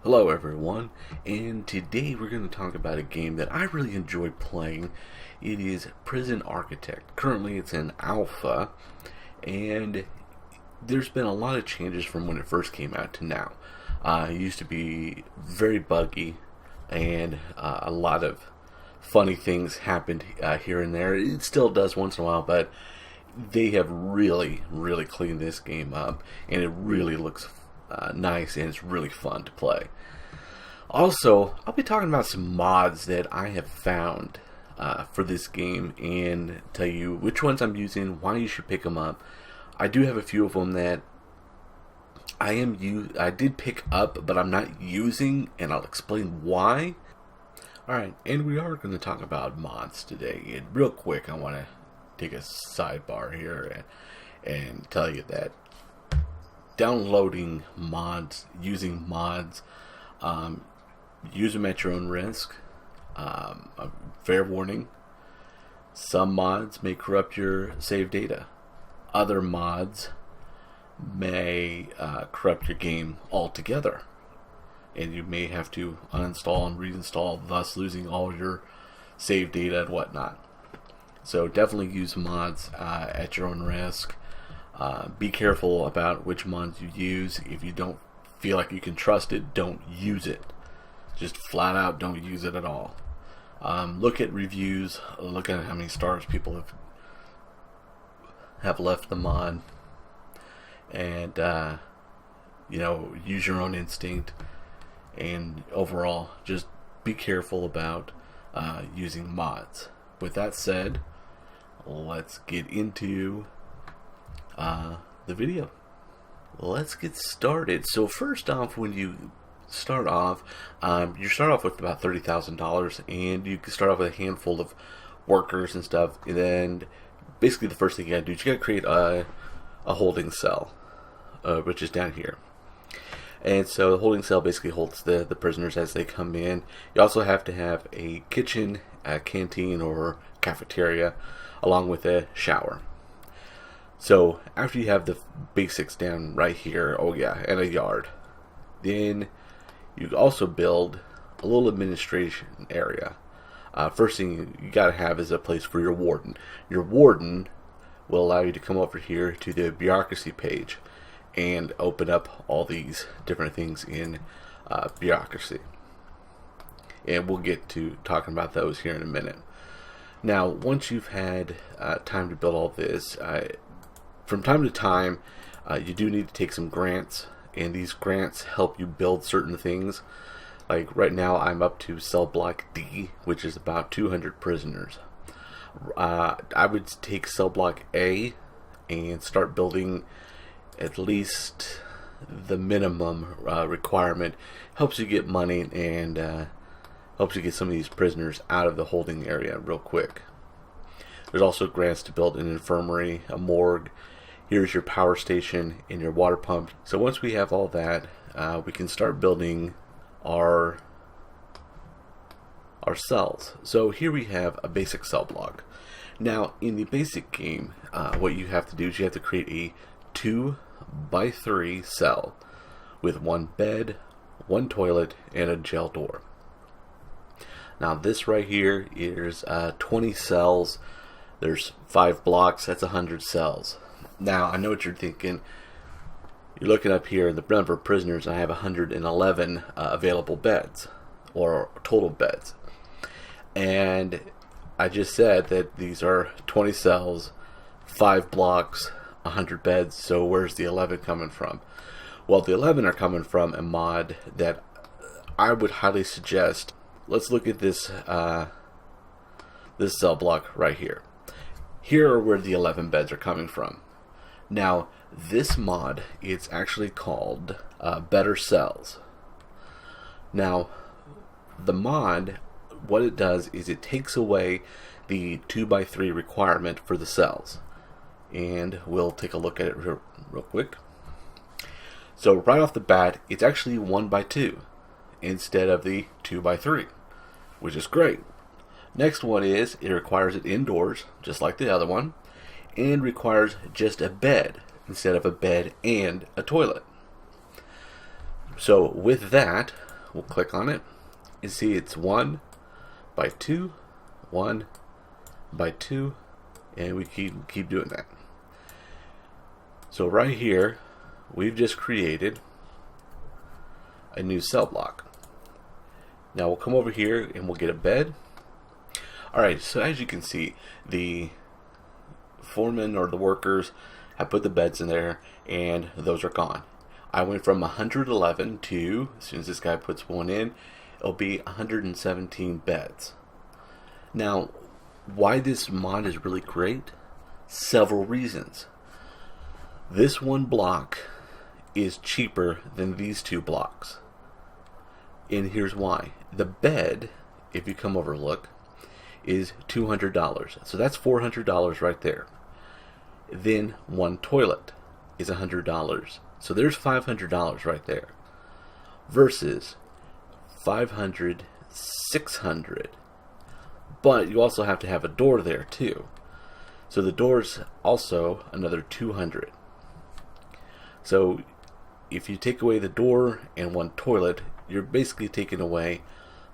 Hello everyone, and today we're going to talk about a game that I really enjoy playing. It is Prison Architect. Currently it's in alpha, and there's been a lot of changes from when it first came out to now. It used to be very buggy, and a lot of funny things happened here and there. It still does once in a while, but they have really cleaned this game up, and it really looks nice, and it's really fun to play. Also, I'll be talking about some mods that I have found for this game and tell you which ones I'm using, why you should pick them up. I do have a few of them that I did pick up, but I'm not using, and I'll explain why. Alright, and we are going to talk about mods today. And real quick, I want to take a sidebar here and tell you that downloading mods, using mods, use them at your own risk. A fair warning, some mods may corrupt your save data. Other mods may corrupt your game altogether, and you may have to uninstall and reinstall, thus losing all your save data and whatnot. So definitely use mods at your own risk. Be careful about which mods you use. If you don't feel like you can trust it, don't use it. Just flat out don't use it at all. Look at reviews, look at how many stars people have left the mod, and use your own instinct. And overall, just be careful about using mods. With that said, let's get into the video. Let's get started. So first off, when you start off, you start off with about $30,000, and you can start off with a handful of workers and stuff. And then basically the first thing you gotta do is you gotta create a holding cell, which is down here. And so the holding cell basically holds the prisoners as they come in. You also have to have a kitchen, a canteen, or cafeteria, along with a shower. So after you have the basics down right here, and a yard, then you also build a little administration area. First thing you gotta have is a place for your warden. Your warden will allow you to come over here to the bureaucracy page and open up all these different things in bureaucracy. And we'll get to talking about those here in a minute. Now, once you've had time to build all this, from time to time, you do need to take some grants, and these grants help you build certain things. Like right now, I'm up to cell block D, which is about 200 prisoners. I would take cell block A and start building at least the minimum requirement. Helps you get money, and helps you get some of these prisoners out of the holding area real quick. There's also grants to build an infirmary, a morgue. Here's your power station and your water pump. So once we have all that, we can start building our cells. So here we have a basic cell block. Now in the basic game, what you have to do is you have to create a 2x3 cell with one bed, one toilet, and a jail door. Now this right here is 20 cells. There's 5 blocks. That's 100 cells. Now I know what you're thinking. You're looking up here in the number of prisoners, and I have 111 available beds, or total beds. And I just said that these are 20 cells, 5 blocks, 100 beds. So where's the 11 coming from? Well, the 11 are coming from a mod that I would highly suggest. Let's look at this this cell block right here. Here are where the 11 beds are coming from. Now this mod, it's actually called Better Cells. Now the mod, what it does is it takes away the 2x3 requirement for the cells, and we'll take a look at it real quick. So right off the bat, it's actually 1x2 instead of the 2x3, which is great. Next one is it requires it indoors, just like the other one, and requires just a bed instead of a bed and a toilet. So with that, we'll click on it. You see it's 1 by 2, 1 by 2, and we keep doing that. So right here, we've just created a new cell block. Now we'll come over here and we'll get a bed. Alright, so as you can see, the foremen or the workers have put the beds in there, and those are gone. I went from 111 to, as soon as this guy puts one in, it'll be 117 beds. Now, why this mod is really great? Several reasons. This one block is cheaper than these two blocks. And here's why. The bed, if you come over and look, is $200. So that's $400 right there. Then one toilet is $100. So there's $500 right there. Versus 500, 600. But you also have to have a door there too. So the door's also another 200. So if you take away the door and one toilet, you're basically taking away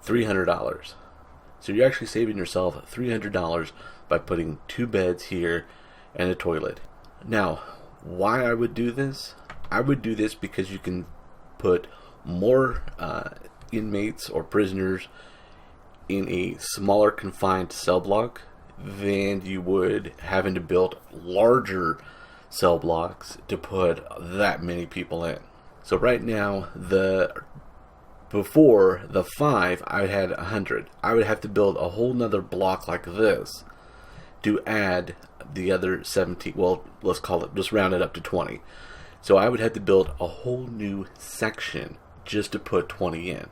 $300. So you're actually saving yourself $300 by putting 2 beds here and a toilet. Now, why I would do this? I would do this because you can put more inmates or prisoners in a smaller confined cell block than you would having to build larger cell blocks to put that many people in. So right now, before the 5, I had 100. I would have to build a whole nother block like this to add the other 17. Well, let's call it, just round it up to 20. So I would have to build a whole new section just to put 20 in.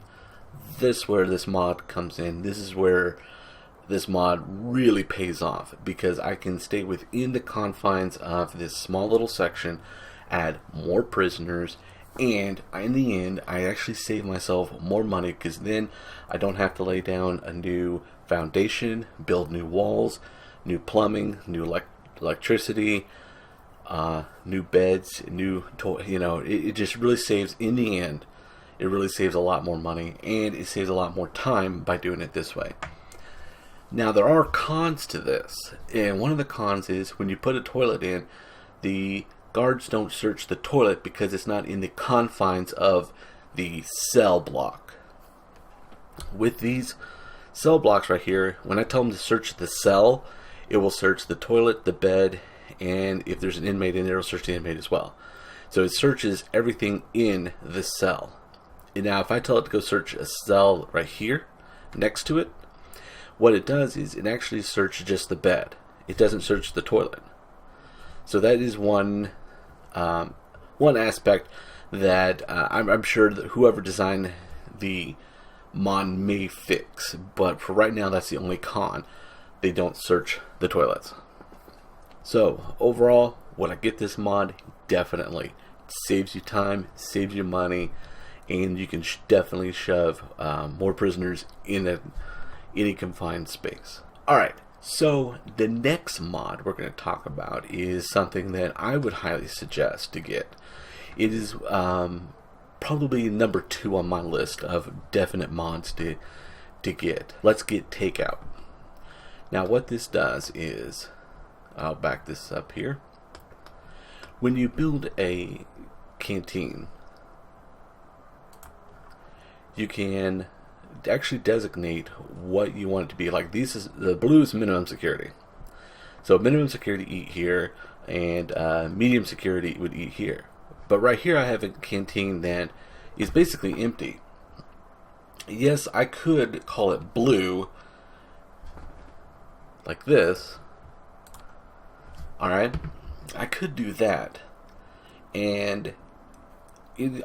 This is where this mod comes in. This is where this mod really pays off, because I can stay within the confines of this small little section, add more prisoners, and in the end I actually save myself more money, because then I don't have to lay down a new foundation, build new walls, new plumbing, new electricity, new beds, it just really saves. In the end, it really saves a lot more money, and it saves a lot more time by doing it this way. Now, there are cons to this, and one of the cons is when you put a toilet in, the guards don't search the toilet because it's not in the confines of the cell block. With these cell blocks right here, when I tell them to search the cell, it will search the toilet, the bed, and if there's an inmate in there, it'll search the inmate as well. So it searches everything in the cell. And now if I tell it to go search a cell right here next to it, what it does is it actually searches just the bed. It doesn't search the toilet. So that is one aspect that I'm sure that whoever designed the mod may fix. But for right now, that's the only con. They don't search the toilets. So overall, would I get this mod? Definitely. It saves you time, saves you money, and you can definitely shove more prisoners in any confined space. Alright, so the next mod we're going to talk about is something that I would highly suggest to get. It is probably number 2 on my list of definite mods to get. Let's Get Takeout. Now what this does is, I'll back this up here. When you build a canteen, you can actually designate what you want it to be. Like the blue is minimum security. So minimum security eat here, and medium security would eat here. But right here I have a canteen that is basically empty. Yes, I could call it blue like this. Alright, I could do that, and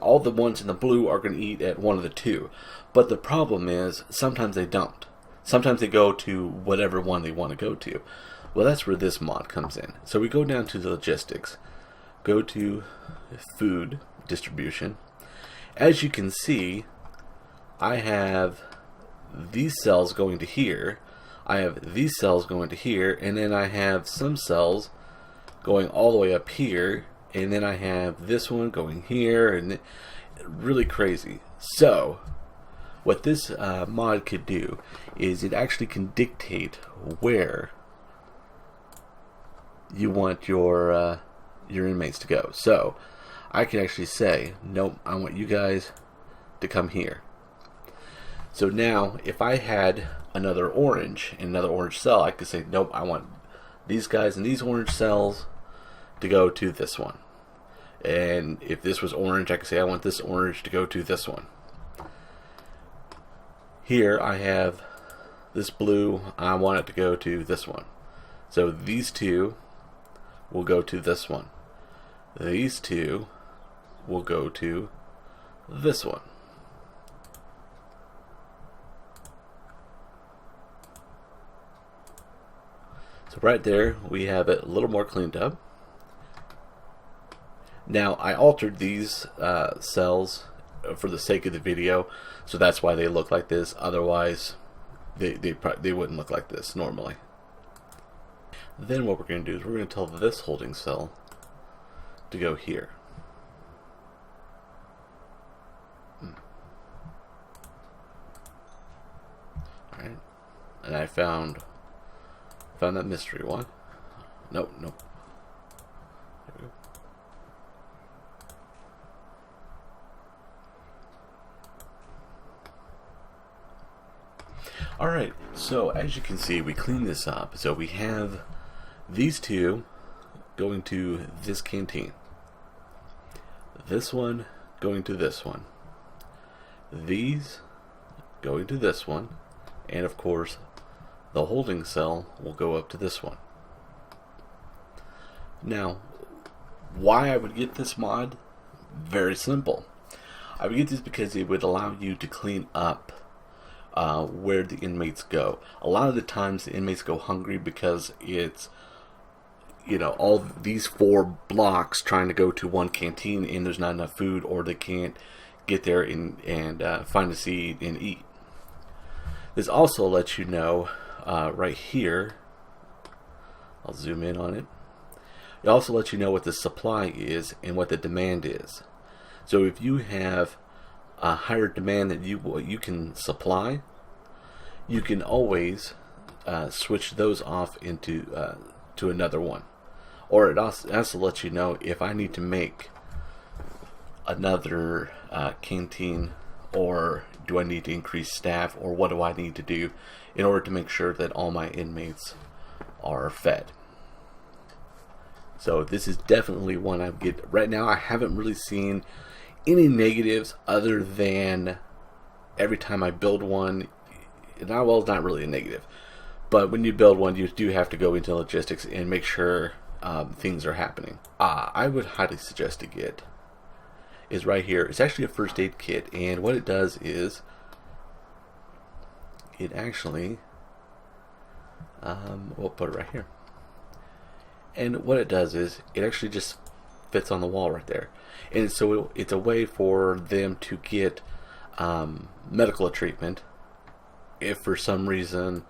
all the ones in the blue are going to eat at one of the 2. But the problem is, sometimes they don't. Sometimes they go to whatever one they want to go to. Well, that's where this mod comes in. So we go down to the logistics. Go to food distribution. As you can see, I have these cells going to here. I have these cells going to here. And then I have some cells going all the way up here. And then I have this one going here. And really crazy. So what this mod could do is it actually can dictate where you want your inmates to go. So I can actually say, nope, I want you guys to come here. So now if I had another orange in another orange cell, I could say, nope, I want these guys in these orange cells to go to this one. And if this was orange, I could say I want this orange to go to this one. Here I have this blue, I want it to go to this one. So these two will go to this one. These two will go to this one. So right there we have it a little more cleaned up. Now I altered these cells for the sake of the video, so that's why they look like this. Otherwise they wouldn't look like this normally. Then what we're going to do is we're going to tell this holding cell to go here. Alright, and I found that mystery one. Nope. There we go. Alright, so as you can see, we cleaned this up. So we have these two going to this canteen. This one going to this one. These going to this one. And of course, the holding cell will go up to this one. Now, why I would get this mod? Very simple. I would get this because it would allow you to clean up where the inmates go. A lot of the times the inmates go hungry because it's, you know, all these 4 blocks trying to go to one canteen and there's not enough food, or they can't get there and find a seat and eat. This also lets you know right here, I'll zoom in on it. It also lets you know what the supply is and what the demand is. So if you have a higher demand than you can supply, you can always switch those off into to another one. Or it also lets you know if I need to make another canteen, or do I need to increase staff, or what do I need to do in order to make sure that all my inmates are fed. So this is definitely one I get. Right now I haven't really seen any negatives other than every time I build one, well, it's not really a negative, but when you build one you do have to go into logistics and make sure things are happening. I would highly suggest to get is right here. It's actually a first aid kit, and what it does is it actually we'll put it right here, and what it does is it actually just fits on the wall right there, and so it's a way for them to get medical treatment if for some reason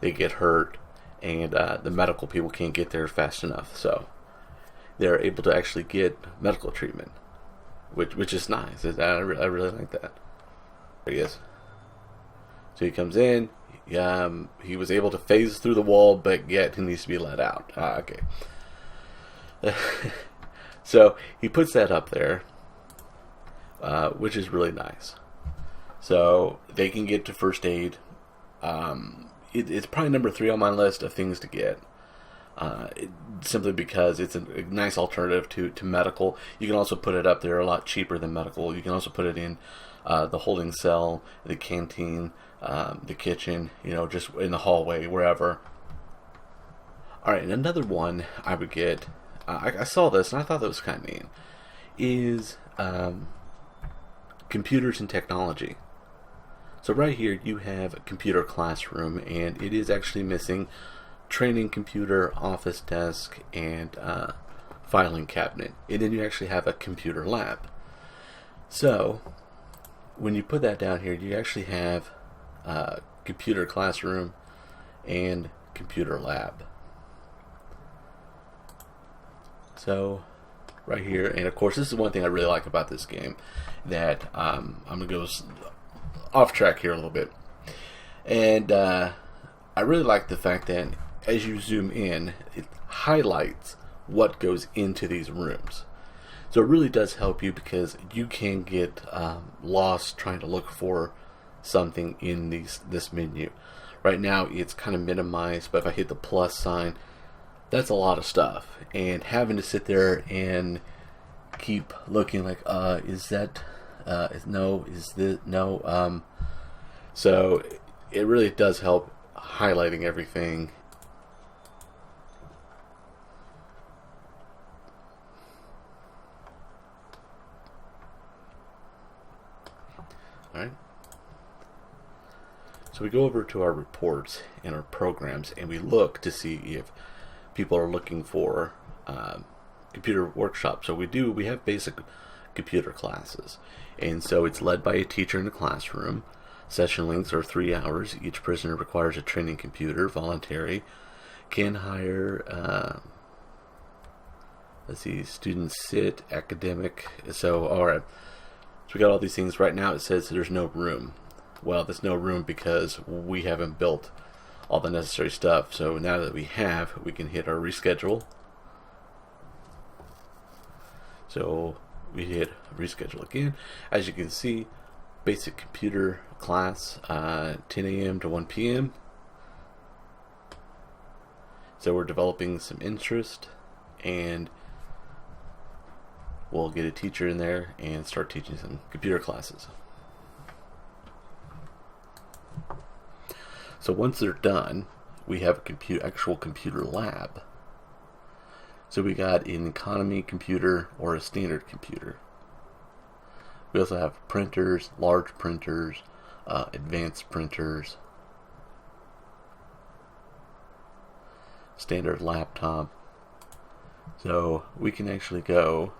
they get hurt and the medical people can't get there fast enough, so they're able to actually get medical treatment, which is nice. I really like that. There he is. So he comes in. He was able to phase through the wall, but yet he needs to be let out. Okay. So he puts that up there, which is really nice. So they can get to first aid. It's probably number 3 on my list of things to get. Simply because it's a nice alternative to medical. You can also put it up there a lot cheaper than medical. You can also put it in the holding cell, the canteen, the kitchen, you know, just in the hallway, wherever. Alright, and another one I would get, I saw this and I thought that was kind of neat, is computers and technology. So right here you have a computer classroom, and it is actually missing training computer, office desk, and filing cabinet. And then you actually have a computer lab. So when you put that down here, you actually have computer classroom and computer lab. So right here, and of course this is one thing I really like about this game, that I'm gonna go off track here a little bit. And I really like the fact that as you zoom in, it highlights what goes into these rooms. So it really does help you because you can get lost trying to look for something in this menu. Right now it's kind of minimized, but if I hit the plus sign, that's a lot of stuff. And having to sit there and keep looking like, is that, no, is this, no. So it really does help highlighting everything. Alright. So we go over to our reports and our programs and we look to see if people are looking for computer workshop. So we have basic computer classes. And so it's led by a teacher in the classroom. Session lengths are 3 hours. Each prisoner requires a training computer, voluntary. Can hire, let's see, students sit, academic. So, alright. So we got all these things. Right now it says there's no room. Well, there's no room because we haven't built all the necessary stuff. So now that we have, we can hit our reschedule. So we hit reschedule again. As you can see, basic computer class, 10 a.m. to 1 p.m. So we're developing some interest, and we'll get a teacher in there and start teaching some computer classes. So once they're done, we have a actual computer lab. So we got an economy computer or a standard computer. We also have printers, large printers, advanced printers, standard laptop. So we can actually go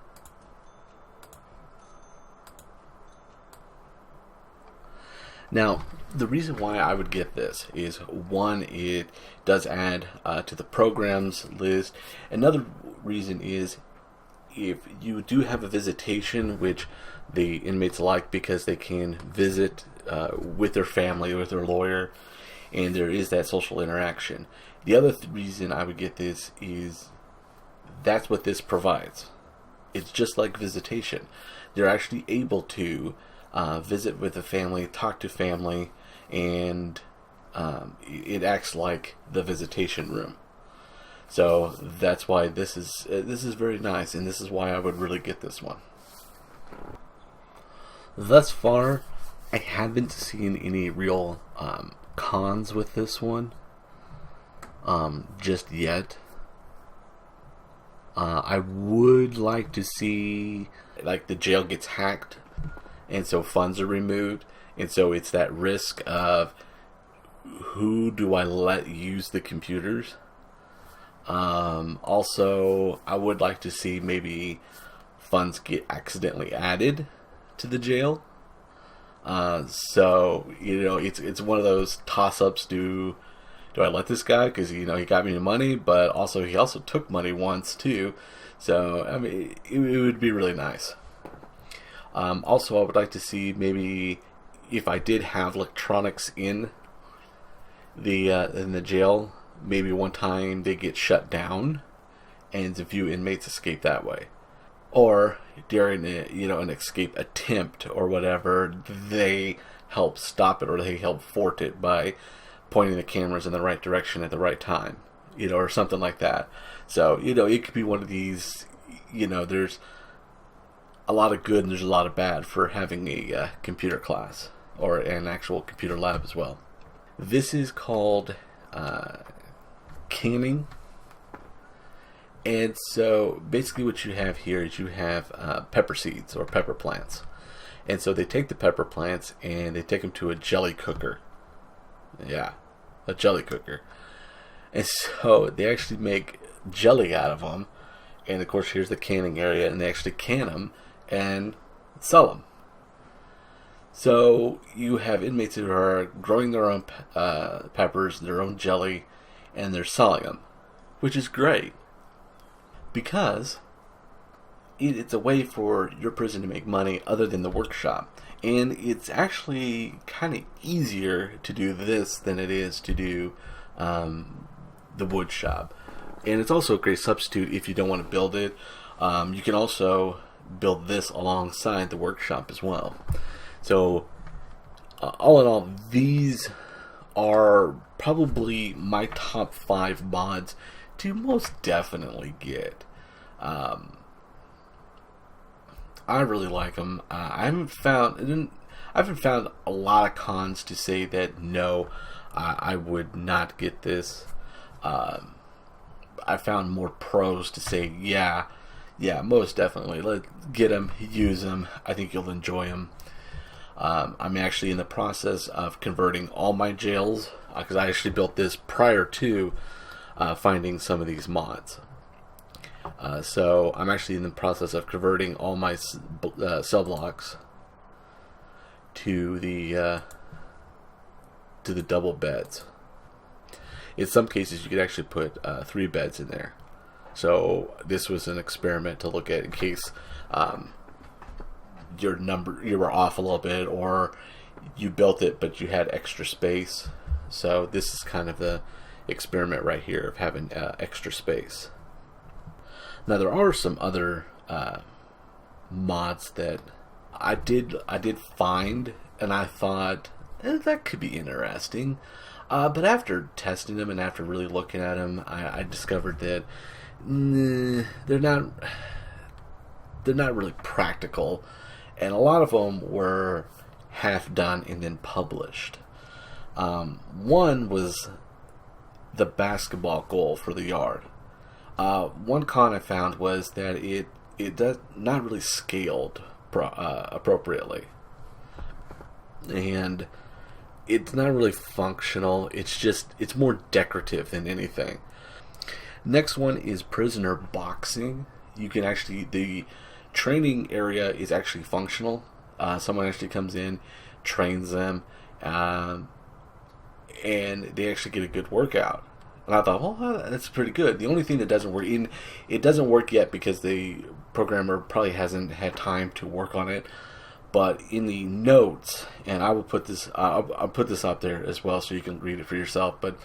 now. The reason why I would get this is, one, it does add to the programs list. Another reason is if you do have a visitation, which the inmates like because they can visit with their family, with their lawyer, and there is that social interaction. The other reason I would get this is that's what this provides. It's just like visitation. They're actually able to visit with the family, talk to family, and it acts like the visitation room. So that's why this is very nice, and this is why I would really get this one. Thus far, I haven't seen any real cons with this one just yet. I would like to see, like, the jail gets hacked, and so funds are removed, and so it's that risk of who do I let use the computers. Also, I would like to see maybe funds get accidentally added to the jail. So, it's one of those toss-ups. Do I let this guy? Because, he got me the money, but also he also took money once, too. So, I mean, it would be really nice. Also, I would like to see maybe if I did have electronics in the jail, maybe one time they get shut down and a few inmates escape that way. Or during an escape attempt or whatever, they help stop it or they help thwart it by pointing the cameras in the right direction at the right time, or something like that. So, it could be one of these, there's a lot of good and there's a lot of bad for having a computer class or an actual computer lab as well. This is called canning. And so basically what you have here is you have pepper seeds or pepper plants. And so they take the pepper plants and they take them to a jelly cooker. Yeah, a jelly cooker. And so they actually make jelly out of them. And of course here's the canning area, and they actually can them and sell them. So you have inmates who are growing their own peppers, their own jelly, and they're selling them, which is great. Because it's a way for your prison to make money other than the workshop. And it's actually kind of easier to do this than it is to do the wood shop. And it's also a great substitute if you don't want to build it. You can also build this alongside the workshop as well. So all in all, these are probably my top 5 mods to most definitely get. I really like them. I haven't found a lot of cons to say that no, I would not get this. I found more pros to say yeah, most definitely. Let's get them, use them. I think you'll enjoy them. I'm actually in the process of converting all my jails because I actually built this prior to finding some of these mods. So I'm actually in the process of converting all my cell blocks to the double beds. In some cases, you could actually put 3 beds in there. So this was an experiment to look at in case you were off a little bit, or you built it but you had extra space. So this is kind of the experiment right here of having extra space. Now there are some other mods that I did find, and I thought that could be interesting. But after testing them and after really looking at them, I discovered that they're not really practical, and a lot of them were half done and then published. One was the basketball goal for the yard. One con I found was that it does not really scaled appropriately, and it's not really functional. It's more decorative than anything. Next one is prisoner boxing. You can actually, the training area is actually functional. Someone actually comes in, trains them, and they actually get a good workout. And I thought, well, that's pretty good. The only thing that doesn't work, it doesn't work yet because the programmer probably hasn't had time to work on it. But in the notes, and I will put this, I'll put this up there as well so you can read it for yourself. But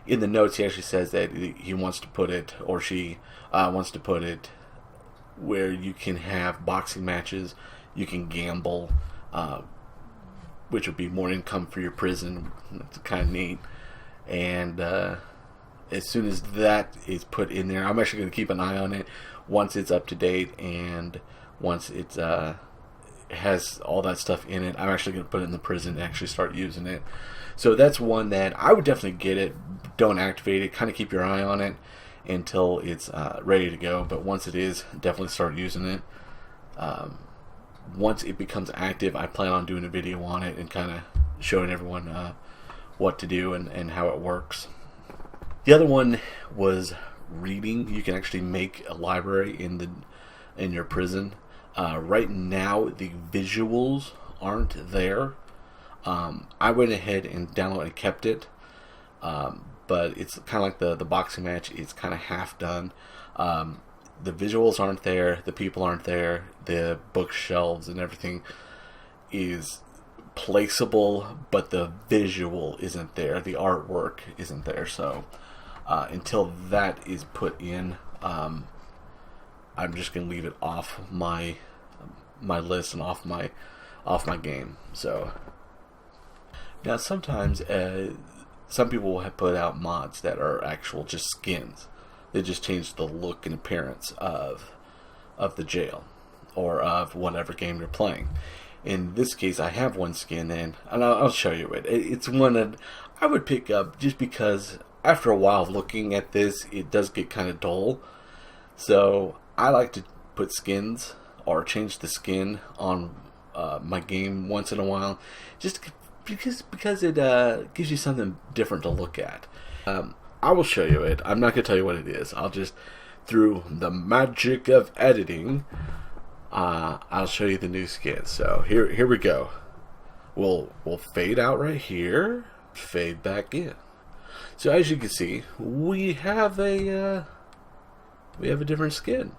in the notes, he actually says that he wants to put it, or she wants to put it, where you can have boxing matches, you can gamble, which would be more income for your prison. It's kind of neat. And as soon as that is put in there, I'm actually going to keep an eye on it once it's up to date, and once it's has all that stuff in it, I'm actually going to put it in the prison and actually start using it. So that's one that I would definitely get it. Don't activate it. Kind of keep your eye on it until it's ready to go. But once it is, definitely start using it. Once it becomes active, I plan on doing a video on it and kind of showing everyone what to do and how it works. The other one was reading. You can actually make a library in your prison. Right now, the visuals aren't there. I went ahead and downloaded and kept it, but it's kind of like the boxing match. It's kind of half done. The visuals aren't there. The people aren't there. The bookshelves and everything is placeable, but the visual isn't there. The artwork isn't there. So until that is put in, I'm just gonna leave it off my list and off my game. So now sometimes some people will have put out mods that are actual just skins. They just change the look and appearance of the jail or of whatever game you're playing. In this case, I have one skin, and I'll show you it. It's one that I would pick up just because after a while of looking at this, it does get kind of dull. So I like to put skins or change the skin on my game once in a while, just because it gives you something different to look at. I will show you it. I'm not going to tell you what it is. I'll just, through the magic of editing, I'll show you the new skin. So here we go. We'll fade out right here, fade back in. So as you can see, we have a different skin.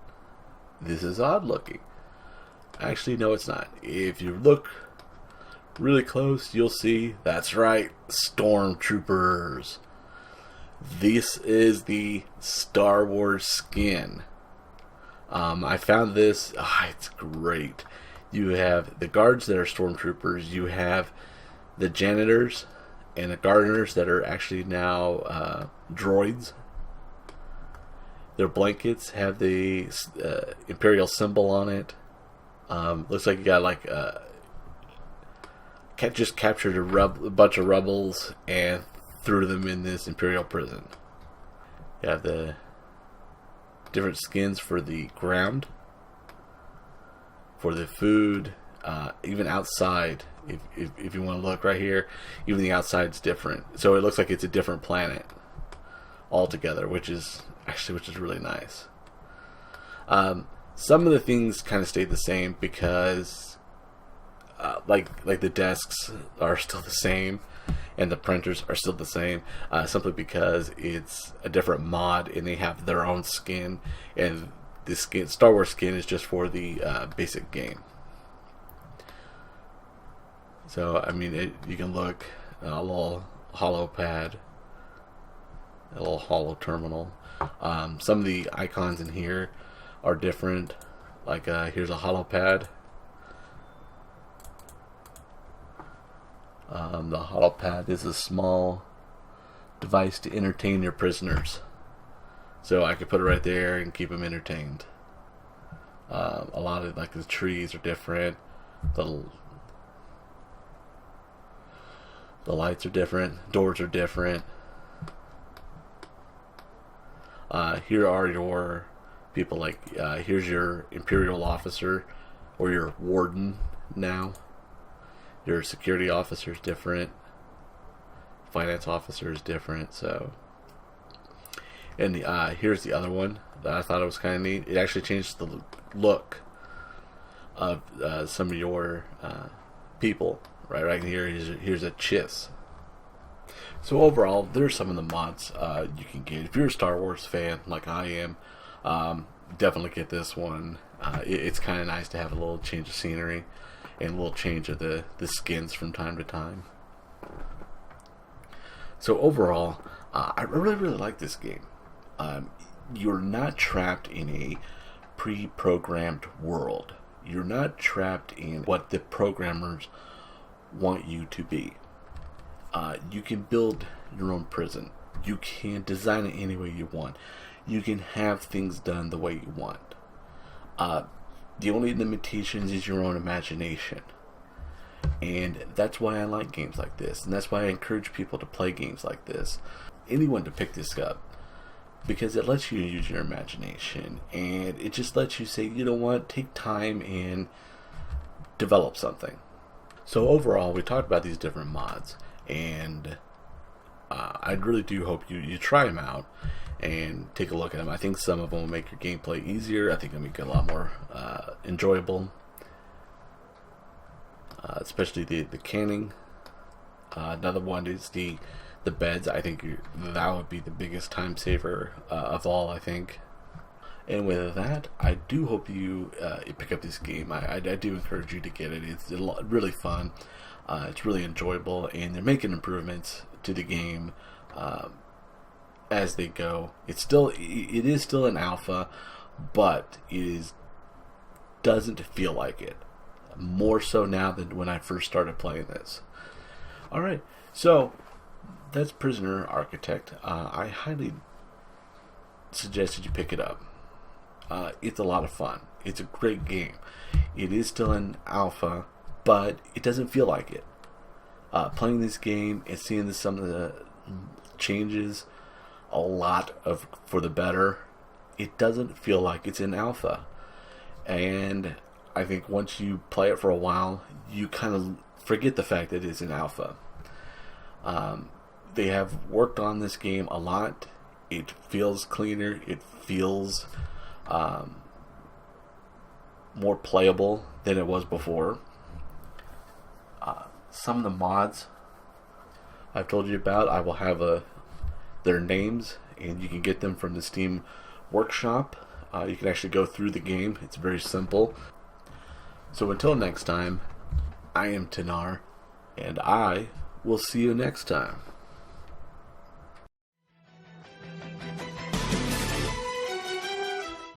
This is odd looking. Actually, no, it's not. If you look really close, you'll see, that's right, Stormtroopers. This is the Star Wars skin. I found this, it's great. You have the guards that are Stormtroopers, you have the janitors and the gardeners that are actually now droids. Their blankets have the Imperial symbol on it. Looks like you got like just captured a bunch of rebels and threw them in this Imperial prison. You have the different skins for the ground, for the food, even outside. If you want to look right here, even the outside's different. So it looks like it's a different planet altogether, which is really nice. Some of the things kind of stayed the same because like the desks are still the same and the printers are still the same, simply because it's a different mod and they have their own skin, and the Star Wars skin is just for the basic game. So I mean, you can look a little holo pad, a little holo terminal. Some of the icons in here are different. Like here's a holo pad. The holo pad is a small device to entertain your prisoners. So I could put it right there and keep them entertained. A lot of like the trees are different. The lights are different. Doors are different. Here are your people, like here's your Imperial officer or your warden now. Your security officer is different. Finance officer is different. So, and here's the other one that I thought it was kind of neat. It actually changed the look of some of your people. Right here. Here's a chiss. So overall, there's some of the mods you can get. If you're a Star Wars fan like I am, definitely get this one. It's kind of nice to have a little change of scenery and a little change of the skins from time to time. So overall, I really like this game. You're not trapped in a pre-programmed world. You're not trapped in what the programmers want you to be. You can build your own prison. You can design it any way you want. You can have things done the way you want. The only limitations is your own imagination. And that's why I like games like this. And that's why I encourage people to play games like this. Anyone to pick this up. Because it lets you use your imagination. And it just lets you say, you know what, take time and develop something. So overall, we talked about these different mods. And I really do hope you try them out and take a look at them. I think some of them will make your gameplay easier. I think it'll make it a lot more enjoyable, especially the canning. Another one is the beds. I think that would be the biggest time saver of all, I think. And with that, I do hope you pick up this game. I do encourage you to get it. It's really fun. It's really enjoyable, and they're making improvements to the game as they go. It is still an alpha, but doesn't feel like it. More so now than when I first started playing this. Alright, so that's Prisoner Architect. I highly suggest that you pick it up. It's a lot of fun. It's a great game. It is still an alpha, but it doesn't feel like it. Playing this game and seeing some of the changes, a lot for the better, it doesn't feel like it's an alpha. And I think once you play it for a while, you kind of forget the fact that it's an alpha. They have worked on this game a lot. It feels cleaner. It feels more playable than it was before. Some of the mods I've told you about, I will have their names, and you can get them from the Steam Workshop. You can actually go through the game. It's very simple. So until next time, I am Tanar, And I will see you next time.